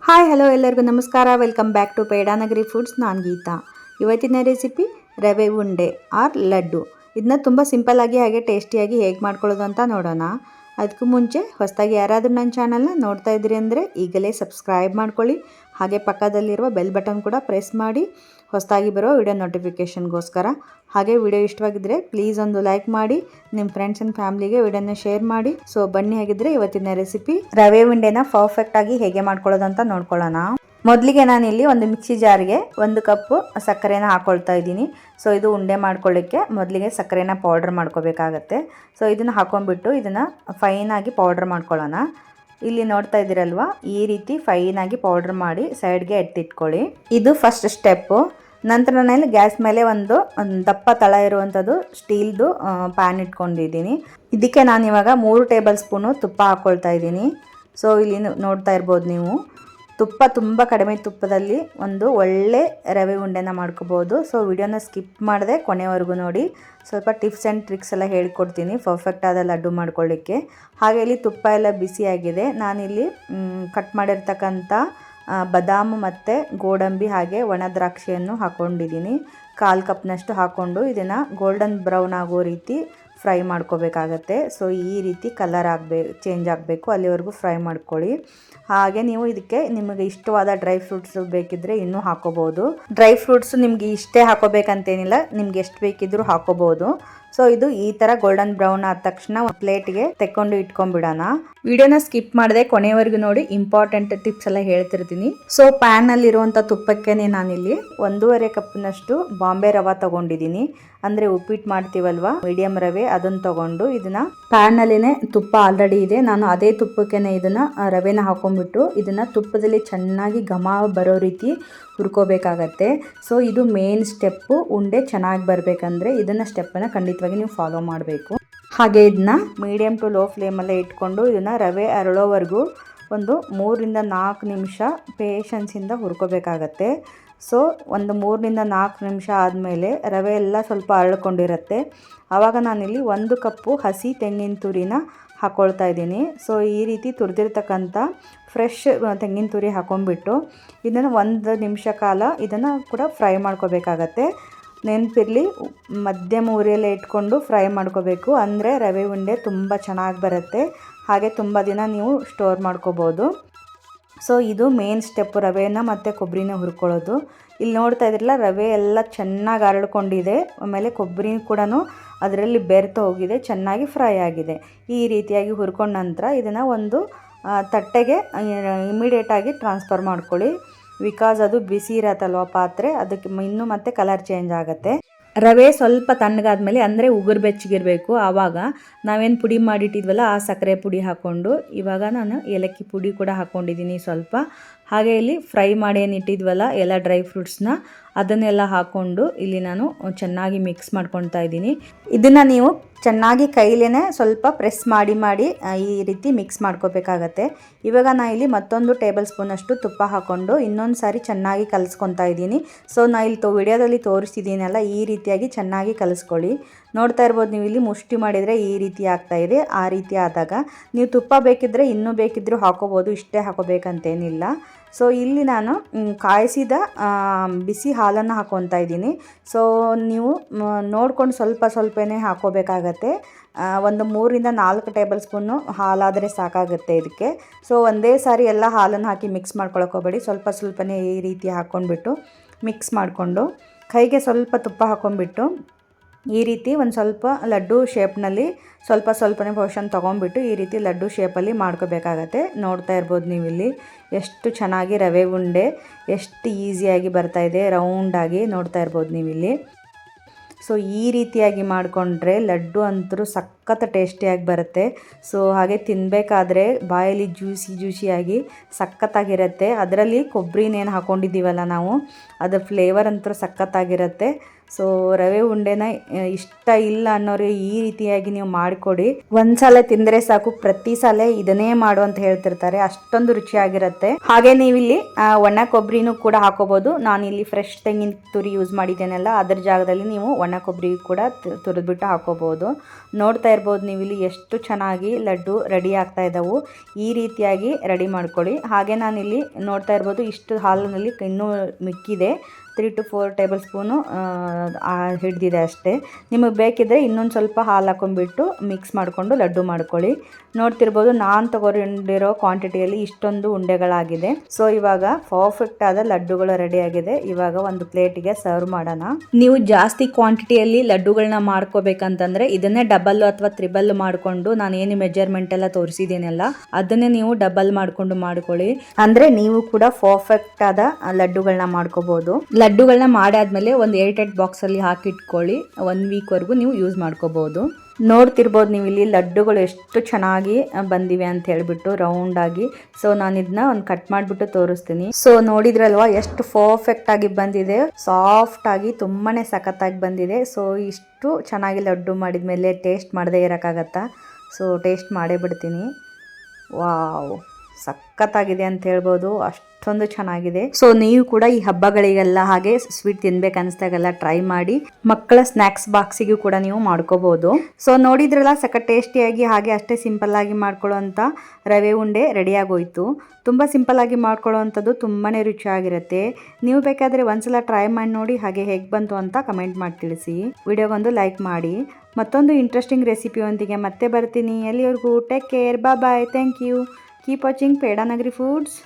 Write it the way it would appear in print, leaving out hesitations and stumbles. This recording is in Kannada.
ಹಾಯ್ ಹಲೋ ಎಲ್ಲರಿಗೂ ನಮಸ್ಕಾರ. Welcome back to Pedanagari foods. ನಾನು ಗೀತಾ. ಇವತ್ತಿನ ರೆಸಿಪಿ ರವೆ ಉಂಡೆ ಆರ್ ಲಡ್ಡು. ಇದನ್ನ ತುಂಬ ಸಿಂಪಲ್ಲಾಗಿ ಹಾಗೆ ಟೇಸ್ಟಿಯಾಗಿ ಹೇಗೆ ಮಾಡ್ಕೊಳ್ಳೋದು ಅಂತ ನೋಡೋಣ. ಅದಕ್ಕೂ ಮುಂಚೆ ಹೊಸದಾಗಿ ಯಾರಾದರೂ ನನ್ನ ಚಾನಲ್ನ ನೋಡ್ತಾ ಇದ್ದೀರಿ ಅಂದರೆ ಈಗಲೇ ಸಬ್ಸ್ಕ್ರೈಬ್ ಮಾಡ್ಕೊಳ್ಳಿ. ಹಾಗೆ ಪಕ್ಕದಲ್ಲಿರುವ ಬೆಲ್ ಬಟನ್ ಕೂಡ ಪ್ರೆಸ್ ಮಾಡಿ ಹೊಸದಾಗಿ ಬರೋ ವಿಡಿಯೋ ನೋಟಿಫಿಕೇಷನ್ಗೋಸ್ಕರ. ಹಾಗೆ ವಿಡಿಯೋ ಇಷ್ಟವಾಗಿದ್ದರೆ ಪ್ಲೀಸ್ ಒಂದು ಲೈಕ್ ಮಾಡಿ, ನಿಮ್ಮ ಫ್ರೆಂಡ್ಸ್ ಆ್ಯಂಡ್ ಫ್ಯಾಮ್ಲಿಗೆ ವಿಡಿಯೋನ ಶೇರ್ ಮಾಡಿ. ಸೊ ಬನ್ನಿ, ಹಾಗಿದ್ರೆ ಇವತ್ತಿನ ರೆಸಿಪಿ ರವೆ ಉಂಡೆನ ಪರ್ಫೆಕ್ಟಾಗಿ ಹೇಗೆ ಮಾಡ್ಕೊಳ್ಳೋದು ಅಂತ ನೋಡ್ಕೊಳ್ಳೋಣ. ಮೊದಲಿಗೆ ನಾನಿಲ್ಲಿ ಒಂದು ಮಿಕ್ಸಿ ಜಾರ್ಗೆ 1 ಕಪ್ಪು ಸಕ್ಕರೆನ ಹಾಕ್ಕೊಳ್ತಾ ಇದ್ದೀನಿ. ಸೊ ಇದು ಉಂಡೆ ಮಾಡ್ಕೊಳ್ಳಿಕ್ಕೆ ಮೊದಲಿಗೆ ಸಕ್ಕರೆನ ಪೌಡ್ರ್ ಮಾಡ್ಕೋಬೇಕಾಗತ್ತೆ. ಸೊ ಇದನ್ನು ಹಾಕೊಂಡ್ಬಿಟ್ಟು ಇದನ್ನು ಫೈನಾಗಿ ಪೌಡ್ರ್ ಮಾಡ್ಕೊಳ್ಳೋಣ. ಇಲ್ಲಿ ನೋಡ್ತಾ ಇದ್ದೀರಲ್ವ, ಈ ರೀತಿ ಫೈನಾಗಿ ಪೌಡ್ರ್ ಮಾಡಿ ಸೈಡ್ಗೆ ಎತ್ತಿಟ್ಕೊಳ್ಳಿ. ಇದು ಫಸ್ಟ್ ಸ್ಟೆಪ್ಪು. ನಂತರ ನಾನಲ್ಲಿ ಗ್ಯಾಸ್ ಮೇಲೆ ಒಂದು ದಪ್ಪ ತಳ ಇರುವಂಥದ್ದು ಸ್ಟೀಲ್ದು ಪ್ಯಾನ್ ಇಟ್ಕೊಂಡಿದ್ದೀನಿ. ಇದಕ್ಕೆ ನಾನಿವಾಗ 3 ಟೇಬಲ್ ಸ್ಪೂನು ತುಪ್ಪ ಹಾಕ್ಕೊಳ್ತಾ ಇದ್ದೀನಿ. ಸೊ ಇಲ್ಲಿ ನೋಡ್ತಾ ಇರ್ಬೋದು ನೀವು, ತುಪ್ಪ ತುಂಬ ಕಡಿಮೆ ತುಪ್ಪದಲ್ಲಿ ಒಂದು ಒಳ್ಳೆ ರವೆ ಉಂಡೆನ ಮಾಡ್ಕೋಬೋದು. ಸೊ ವಿಡಿಯೋನ ಸ್ಕಿಪ್ ಮಾಡದೆ ಕೊನೆವರೆಗೂ ನೋಡಿ. ಸ್ವಲ್ಪ ಟಿಪ್ಸ್ ಆ್ಯಂಡ್ ಟ್ರಿಕ್ಸ್ ಎಲ್ಲ ಹೇಳ್ಕೊಡ್ತೀನಿ ಪರ್ಫೆಕ್ಟ್ ಆದ ಲಡ್ಡು ಮಾಡ್ಕೊಳ್ಳಿಕ್ಕೆ. ಹಾಗೆ ಇಲ್ಲಿ ತುಪ್ಪ ಎಲ್ಲ ಬಿಸಿಯಾಗಿದೆ. ನಾನಿಲ್ಲಿ ಕಟ್ ಮಾಡಿರ್ತಕ್ಕಂಥ ಬಾದಾಮು ಮತ್ತು ಗೋಡಂಬಿ ಹಾಗೆ ಒಣ ದ್ರಾಕ್ಷಿಯನ್ನು ಹಾಕ್ಕೊಂಡಿದ್ದೀನಿ. 1/4 ಕಪ್ನಷ್ಟು ಹಾಕ್ಕೊಂಡು ಇದನ್ನು ಗೋಲ್ಡನ್ ಬ್ರೌನ್ ಆಗೋ ರೀತಿ ಫ್ರೈ ಮಾಡ್ಕೋಬೇಕಾಗತ್ತೆ. ಸೊ ಈ ರೀತಿ ಕಲರ್ ಚೇಂಜ್ ಆಗಬೇಕು, ಅಲ್ಲಿವರೆಗೂ ಫ್ರೈ ಮಾಡ್ಕೊಳ್ಳಿ. ಹಾಗೆ ನೀವು ಇದಕ್ಕೆ ನಿಮಗೆ ಇಷ್ಟವಾದ ಡ್ರೈ ಫ್ರೂಟ್ಸ್ ಬೇಕಿದ್ದರೆ ಇನ್ನೂ ಹಾಕೋಬೋದು. ಡ್ರೈ ಫ್ರೂಟ್ಸ್ ನಿಮಗೆ ಇಷ್ಟೇ ಹಾಕೋಬೇಕಂತೇನಿಲ್ಲ, ನಿಮ್ಗೆ ಎಷ್ಟು ಬೇಕಿದ್ರೂ ಹಾಕೋಬೋದು. ಸೊ ಇದು ಈ ಥರ ಗೋಲ್ಡನ್ ಬ್ರೌನ್ ಆದ ತಕ್ಷಣ ಪ್ಲೇಟ್ಗೆ ತೆಕ್ಕೊಂಡು ಇಟ್ಕೊಂಡ್ಬಿಡೋಣ. ವಿಡಿಯೋನ ಸ್ಕಿಪ್ ಮಾಡದೆ ಕೊನೆವರೆಗೂ ನೋಡಿ, ಇಂಪಾರ್ಟೆಂಟ್ ಟಿಪ್ಸ್ ಎಲ್ಲ ಹೇಳ್ತಿರ್ತೀನಿ. ಸೊ ಪ್ಯಾನಲ್ಲಿರುವಂಥ ತುಪ್ಪಕ್ಕೆ ನಾನಿಲ್ಲಿ 1.5 ಕಪ್ನಷ್ಟು ಬಾಂಬೆ ರವೆ ತೊಗೊಂಡಿದ್ದೀನಿ. ಅಂದರೆ ಉಪ್ಪಿಟ್ಟು ಮಾಡ್ತೀವಲ್ವ, ಮೀಡಿಯಮ್ ರವೆ, ಅದನ್ನು ತೊಗೊಂಡು ಇದನ್ನು ಪ್ಯಾನ್ನಲ್ಲಿನೇ ತುಪ್ಪ ಆಲ್ರೆಡಿ ಇದೆ, ನಾನು ಅದೇ ತುಪ್ಪಕ್ಕೆ ಇದನ್ನು ರವೆನ ಹಾಕೊಂಡ್ಬಿಟ್ಟು ಇದನ್ನು ತುಪ್ಪದಲ್ಲಿ ಚೆನ್ನಾಗಿ ಘಮ ಬರೋ ರೀತಿ ಹುರ್ಕೋಬೇಕಾಗತ್ತೆ. ಸೊ ಇದು ಮೇನ್ ಸ್ಟೆಪ್ಪು. ಉಂಡೆ ಚೆನ್ನಾಗಿ ಬರಬೇಕಂದ್ರೆ ಇದನ್ನು ಸ್ಟೆಪ್ಪನ್ನು ಖಂಡಿತವಾಗಿ ನೀವು ಫಾಲೋ ಮಾಡಬೇಕು. ಹಾಗೆ ಇದನ್ನ ಮೀಡಿಯಮ್ ಟು ಲೋ ಫ್ಲೇಮಲ್ಲೇ ಇಟ್ಕೊಂಡು ಇದನ್ನು ರವೆ ಅರಳೋವರೆಗೂ ಒಂದು 3-4 ನಿಮಿಷ ಪೇಷನ್ಸಿಂದ ಹುರ್ಕೋಬೇಕಾಗತ್ತೆ. ಸೊ ಒಂದು 3-4 ನಿಮಿಷ ಆದಮೇಲೆ ರವೆ ಎಲ್ಲ ಸ್ವಲ್ಪ ಅರಳ್ಕೊಂಡಿರುತ್ತೆ. ಆವಾಗ ನಾನಿಲ್ಲಿ 1 ಕಪ್ಪು ಹಸಿ ತೆಂಗಿನ ತುರಿನ ಹಾಕ್ಕೊಳ್ತಾ ಇದ್ದೀನಿ. ಸೊ ಈ ರೀತಿ ತುರಿದಿರ್ತಕ್ಕಂಥ ಫ್ರೆಶ್ ತೆಂಗಿನ ತುರಿ ಹಾಕೊಂಡ್ಬಿಟ್ಟು ಇದನ್ನು 1 ನಿಮಿಷ ಕಾಲ ಇದನ್ನು ಕೂಡ ಫ್ರೈ ಮಾಡ್ಕೋಬೇಕಾಗತ್ತೆ. ನೆನಪಿರಲಿ, ಮಧ್ಯಮ ಉರಿಯಲ್ಲೇ ಇಟ್ಕೊಂಡು ಫ್ರೈ ಮಾಡ್ಕೋಬೇಕು. ಅಂದರೆ ರವೆ ಉಂಡೆ ತುಂಬ ಚೆನ್ನಾಗಿ ಬರುತ್ತೆ, ಹಾಗೆ ತುಂಬ ದಿನ ನೀವು ಸ್ಟೋರ್ ಮಾಡ್ಕೋಬೋದು. ಸೊ ಇದು ಮೇನ್ ಸ್ಟೆಪ್ಪು, ರವೆನ ಮತ್ತು ಕೊಬ್ಬರಿನ ಹುರ್ಕೊಳ್ಳೋದು. ಇಲ್ಲಿ ನೋಡ್ತಾ ಇದ್ರಲ್ಲ, ರವೆ ಎಲ್ಲ ಚೆನ್ನಾಗಿ ಅರಳ್ಕೊಂಡಿದೆ, ಆಮೇಲೆ ಕೊಬ್ಬರಿ ಕೂಡ ಅದರಲ್ಲಿ ಬೆರೆತು ಹೋಗಿದೆ, ಚೆನ್ನಾಗಿ ಫ್ರೈ ಆಗಿದೆ. ಈ ರೀತಿಯಾಗಿ ಹುರ್ಕೊಂಡ ನಂತರ ಇದನ್ನು ಒಂದು ತಟ್ಟೆಗೆ ಇಮಿಡಿಯೇಟಾಗಿ ಟ್ರಾನ್ಸ್ಫರ್ ಮಾಡ್ಕೊಳ್ಳಿ. ಬಿಕಾಸ್ ಅದು ಬಿಸಿ ಇರತ್ತಲ್ವ ಪಾತ್ರೆ, ಅದಕ್ಕೆ ಇನ್ನೂ ಮತ್ತೆ ಕಲರ್ ಚೇಂಜ್ ಆಗುತ್ತೆ. ರವೆ ಸ್ವಲ್ಪ ತಣ್ಣಗಾದ್ಮೇಲೆ, ಅಂದರೆ ಉಗುರು ಬೆಚ್ಚಗಿರಬೇಕು, ಆವಾಗ ನಾವೇನು ಪುಡಿ ಮಾಡಿಟ್ಟಿದ್ವಲ್ಲ ಆ ಸಕ್ಕರೆ ಪುಡಿ ಹಾಕ್ಕೊಂಡು ಇವಾಗ ನಾನು ಏಲಕ್ಕಿ ಪುಡಿ ಕೂಡ ಹಾಕ್ಕೊಂಡಿದ್ದೀನಿ ಸ್ವಲ್ಪ. ಹಾಗೆ ಇಲ್ಲಿ ಫ್ರೈ ಮಾಡಿ ಏನಿಟ್ಟಿದ್ವಲ್ಲ ಎಲ್ಲ ಡ್ರೈ ಫ್ರೂಟ್ಸ್ನ ಅದನ್ನೆಲ್ಲ ಹಾಕ್ಕೊಂಡು ಇಲ್ಲಿ ನಾನು ಚೆನ್ನಾಗಿ ಮಿಕ್ಸ್ ಮಾಡ್ಕೊಳ್ತಾ ಇದ್ದೀನಿ. ಇದನ್ನು ನೀವು ಚೆನ್ನಾಗಿ ಕೈಲೇ ಸ್ವಲ್ಪ ಪ್ರೆಸ್ ಮಾಡಿ ಈ ರೀತಿ ಮಿಕ್ಸ್ ಮಾಡ್ಕೋಬೇಕಾಗತ್ತೆ. ಇವಾಗ ನಾನು ಇಲ್ಲಿ ಮತ್ತೊಂದು ಟೇಬಲ್ ಸ್ಪೂನಷ್ಟು ತುಪ್ಪ ಹಾಕ್ಕೊಂಡು ಇನ್ನೊಂದು ಸಾರಿ ಚೆನ್ನಾಗಿ ಕಲಿಸ್ಕೊತಾ ಇದ್ದೀನಿ. ಸೊ ನಾನು ಇಲ್ಲಿ ವಿಡಿಯೋದಲ್ಲಿ ತೋರಿಸ್ತಿದ್ದೀನಲ್ಲ, ಈ ರೀತಿಯಾಗಿ ಚೆನ್ನಾಗಿ ಕಲಿಸ್ಕೊಳ್ಳಿ. ನೋಡ್ತಾ ಇರ್ಬೋದು ನೀವು, ಇಲ್ಲಿ ಮುಷ್ಟಿ ಮಾಡಿದರೆ ಈ ರೀತಿ ಆಗ್ತಾಯಿದೆ. ಆ ರೀತಿ ಆದಾಗ ನೀವು ತುಪ್ಪ ಬೇಕಿದ್ದರೆ ಇನ್ನೂ ಬೇಕಿದ್ದರೂ ಹಾಕೋಬೋದು, ಇಷ್ಟೇ ಹಾಕೋಬೇಕಂತೇನಿಲ್ಲ. ಸೊ ಇಲ್ಲಿ ನಾನು ಕಾಯಿಸಿದ ಬಿಸಿ ಹಾಲನ್ನು ಹಾಕ್ಕೊತಾ ಇದ್ದೀನಿ. ಸೊ ನೀವು ನೋಡ್ಕೊಂಡು ಸ್ವಲ್ಪನೇ ಹಾಕೋಬೇಕಾಗತ್ತೆ. ಒಂದು 3-4 ಟೇಬಲ್ ಸ್ಪೂನು ಹಾಲಾದರೆ ಸಾಕಾಗುತ್ತೆ ಇದಕ್ಕೆ. ಸೊ ಒಂದೇ ಸಾರಿ ಎಲ್ಲ ಹಾಲನ್ನು ಹಾಕಿ ಮಿಕ್ಸ್ ಮಾಡ್ಕೊಳಕ್ಕೋಬೇಡಿ, ಸ್ವಲ್ಪನೇ ಈ ರೀತಿ ಹಾಕ್ಕೊಂಡ್ಬಿಟ್ಟು ಮಿಕ್ಸ್ ಮಾಡಿಕೊಂಡು ಕೈಗೆ ಸ್ವಲ್ಪ ತುಪ್ಪ ಹಾಕ್ಕೊಂಡ್ಬಿಟ್ಟು ಈ ರೀತಿ ಒಂದು ಸ್ವಲ್ಪ ಲಡ್ಡು ಶೇಪ್ನಲ್ಲಿ ಸ್ವಲ್ಪನೇ ಪೋರ್ಷನ್ ತೊಗೊಂಡ್ಬಿಟ್ಟು ಈ ರೀತಿ ಲಡ್ಡು ಶೇಪಲ್ಲಿ ಮಾಡ್ಕೋಬೇಕಾಗತ್ತೆ. ನೋಡ್ತಾ ಇರ್ಬೋದು ನೀವು ಇಲ್ಲಿ ಎಷ್ಟು ಚೆನ್ನಾಗಿ ರವೆ ಉಂಡೆ ಎಷ್ಟು ಈಸಿಯಾಗಿ ಬರ್ತಾಯಿದೆ, ರೌಂಡಾಗಿ ನೋಡ್ತಾ ಇರ್ಬೋದು ನೀವು ಇಲ್ಲಿ. ಸೊ ಈ ರೀತಿಯಾಗಿ ಮಾಡಿಕೊಂಡ್ರೆ ಲಡ್ಡು ಅಂತೂ ಸಖತ್ ಟೇಸ್ಟಿಯಾಗಿ ಬರುತ್ತೆ. ಸೊ ಹಾಗೆ ತಿನ್ನಬೇಕಾದ್ರೆ ಬಾಯಲ್ಲಿ ಜ್ಯೂಸಿಯಾಗಿ ಸಖತ್ತಾಗಿರುತ್ತೆ. ಅದರಲ್ಲಿ ಕೊಬ್ಬರಿನೇನು ಹಾಕ್ಕೊಂಡಿದ್ದೀವಲ್ಲ ನಾವು, ಅದರ ಫ್ಲೇವರ್ ಅಂತೂ ಸಖತ್ತಾಗಿರುತ್ತೆ. ಸೊ ರವೆ ಉಂಡೆನ ಇಷ್ಟ ಇಲ್ಲ ಅನ್ನೋರು ಈ ರೀತಿಯಾಗಿ ನೀವು ಮಾಡಿಕೊಡಿ. ಒಂದ್ಸಲ ತಿಂದರೆ ಸಾಕು, ಪ್ರತಿ ಸಲ ಇದನ್ನೇ ಮಾಡು ಅಂತ ಹೇಳ್ತಿರ್ತಾರೆ, ಅಷ್ಟೊಂದು ರುಚಿಯಾಗಿರುತ್ತೆ. ಹಾಗೆ ನೀವಿಲ್ಲಿ ಒಣ ಕೊಬ್ಬರಿನೂ ಕೂಡ ಹಾಕೋಬೋದು. ನಾನಿಲ್ಲಿ ಫ್ರೆಶ್ ತೆಂಗಿನ ತುರಿ ಯೂಸ್ ಮಾಡಿದ್ದೇನಲ್ಲ, ಅದ್ರ ಜಾಗದಲ್ಲಿ ನೀವು ಒಣ ಕೊಬ್ಬರಿ ಕೂಡ ತುರಿದ್ಬಿಟ್ಟು ಹಾಕೋಬೋದು. ನೋಡ್ತಾ ಇರ್ಬೋದು ನೀವು ಇಲ್ಲಿ ಎಷ್ಟು ಚೆನ್ನಾಗಿ ಲಡ್ಡು ರೆಡಿ ಆಗ್ತಾ ಇದ್ದಾವೆ. ಈ ರೀತಿಯಾಗಿ ರೆಡಿ ಮಾಡ್ಕೊಳ್ಳಿ. ಹಾಗೆ ನಾನಿಲ್ಲಿ ನೋಡ್ತಾ ಇರ್ಬೋದು ಇಷ್ಟು ಹಾಲಿನಲ್ಲಿ ಇನ್ನೂ ಮಿಕ್ಕಿದೆ. 3 to 4 ಟೇಬಲ್ ಸ್ಪೂನು ಹಿಡಿದಿದೆ ಅಷ್ಟೇ. ನಿಮಗೆ ಬೇಕಿದ್ದರೆ ಇನ್ನೊಂದು ಸ್ವಲ್ಪ ಹಾಲು ಹಾಕೊಂಡ್ಬಿಟ್ಟು ಮಿಕ್ಸ್ ಮಾಡಿಕೊಂಡು ಲಡ್ಡು ಮಾಡ್ಕೊಳ್ಳಿ. ನೋಡ್ತಿರ್ಬೋದು ನಾನು ತಗೊಂಡಿರೋ ಕ್ವಾಂಟಿಟಿಯಲ್ಲಿ ಇಷ್ಟೊಂದು ಉಂಡೆಗಳಾಗಿದೆ. ಸೊ ಇವಾಗ ಪರ್ಫೆಕ್ಟ್ ಆದ ಲಡ್ಡುಗಳು ರೆಡಿ ಆಗಿದೆ. ಇವಾಗ ಒಂದು ಪ್ಲೇಟಿಗೆ ಸರ್ವ್ ಮಾಡೋಣ. ನೀವು ಜಾಸ್ತಿ ಕ್ವಾಂಟಿಟಿಯಲ್ಲಿ ಲಡ್ಡುಗಳನ್ನ ಮಾಡ್ಕೋಬೇಕಂತಂದ್ರೆ ಇದನ್ನೇ ಡಬಲ್ ಅಥವಾ ತ್ರಿಬಲ್ ಮಾಡಿಕೊಂಡು ನಾನು ಏನು ಮೆಜರ್ಮೆಂಟ್ ಎಲ್ಲ ತೋರಿಸಿದ್ದೀನಲ್ಲ ಅದನ್ನೇ ನೀವು ಡಬಲ್ ಮಾಡಿಕೊಂಡು ಮಾಡ್ಕೊಳ್ಳಿ. ಅಂದರೆ ನೀವು ಕೂಡ ಪರ್ಫೆಕ್ಟ್ ಆದ ಲಡ್ಡುಗಳನ್ನ ಮಾಡ್ಕೋಬಹುದು. ಲಡ್ಡುಗಳನ್ನ ಮಾಡಾದ್ಮೇಲೆ ಒಂದು ಏರ್ಟೈಟ್ ಬಾಕ್ಸಲ್ಲಿ ಹಾಕಿಟ್ಕೊಳ್ಳಿ. 1 ವೀಕ್ವರೆಗೂ ನೀವು ಯೂಸ್ ಮಾಡ್ಕೋಬಹುದು. ನೋಡ್ತಿರ್ಬೋದು ನೀವು ಇಲ್ಲಿ ಲಡ್ಡುಗಳು ಎಷ್ಟು ಚೆನ್ನಾಗಿ ಬಂದಿವೆ ಅಂತ ಹೇಳ್ಬಿಟ್ಟು ರೌಂಡಾಗಿ. ಸೊ ನಾನು ಇದನ್ನ ಒಂದು ಕಟ್ ಮಾಡಿಬಿಟ್ಟು ತೋರಿಸ್ತೀನಿ. ಸೊ ನೋಡಿದ್ರಲ್ವಾ ಎಷ್ಟು ಪರ್ಫೆಕ್ಟ್ ಆಗಿ ಬಂದಿದೆ, ಸಾಫ್ಟ್ ಆಗಿ ತುಂಬಾನೇ ಸಖತ್ತಾಗಿ ಬಂದಿದೆ. ಸೊ ಇಷ್ಟು ಚೆನ್ನಾಗಿ ಲಡ್ಡು ಮಾಡಿದ್ಮೇಲೆ ಟೇಸ್ಟ್ ಮಾಡದೇ ಇರೋಕ್ಕಾಗತ್ತಾ? ಸೊ ಟೇಸ್ಟ್ ಮಾಡೇ ಬಿಡ್ತೀನಿ. ವಾವ್, ಸಖತ್ತಾಗಿದೆ ಅಂತ ಹೇಳ್ಬೋದು, ಅಷ್ಟೊಂದು ಚೆನ್ನಾಗಿದೆ. ಸೊ ನೀವು ಕೂಡ ಈ ಹಬ್ಬಗಳಿಗೆಲ್ಲ ಹಾಗೆ ಸ್ವೀಟ್ ತಿನ್ಬೇಕು ಅನಿಸ್ದಾಗೆಲ್ಲ ಟ್ರೈ ಮಾಡಿ. ಮಕ್ಕಳ ಸ್ನ್ಯಾಕ್ಸ್ ಬಾಕ್ಸಿಗೂ ಕೂಡ ನೀವು ಮಾಡ್ಕೋಬಹುದು. ಸೊ ನೋಡಿದ್ರಲ್ಲ ಸಖತ್ ಟೇಸ್ಟಿಯಾಗಿ ಹಾಗೆ ಅಷ್ಟೇ ಸಿಂಪಲ್ ಆಗಿ ಮಾಡ್ಕೊಳ್ಳೋಂಥ ರವೆ ಉಂಡೆ ರೆಡಿ ಆಗೋಯ್ತು. ತುಂಬ ಸಿಂಪಲ್ ಆಗಿ ಮಾಡ್ಕೊಳ್ಳೋವಂಥದ್ದು ತುಂಬಾ ರುಚಿಯಾಗಿರುತ್ತೆ. ನೀವು ಬೇಕಾದರೆ ಒಂದ್ಸಲ ಟ್ರೈ ಮಾಡಿ ನೋಡಿ, ಹಾಗೆ ಹೇಗೆ ಬಂತು ಅಂತ ಕಮೆಂಟ್ ಮಾಡಿ ತಿಳಿಸಿ. ವಿಡಿಯೋಗೊಂದು ಲೈಕ್ ಮಾಡಿ. ಮತ್ತೊಂದು ಇಂಟ್ರೆಸ್ಟಿಂಗ್ ರೆಸಿಪಿಯೊಂದಿಗೆ ಮತ್ತೆ ಬರ್ತೀನಿ. ಎಲ್ಲಿವರೆಗೂ take care, bye, thank you. Keep watching Peda Nagari foods.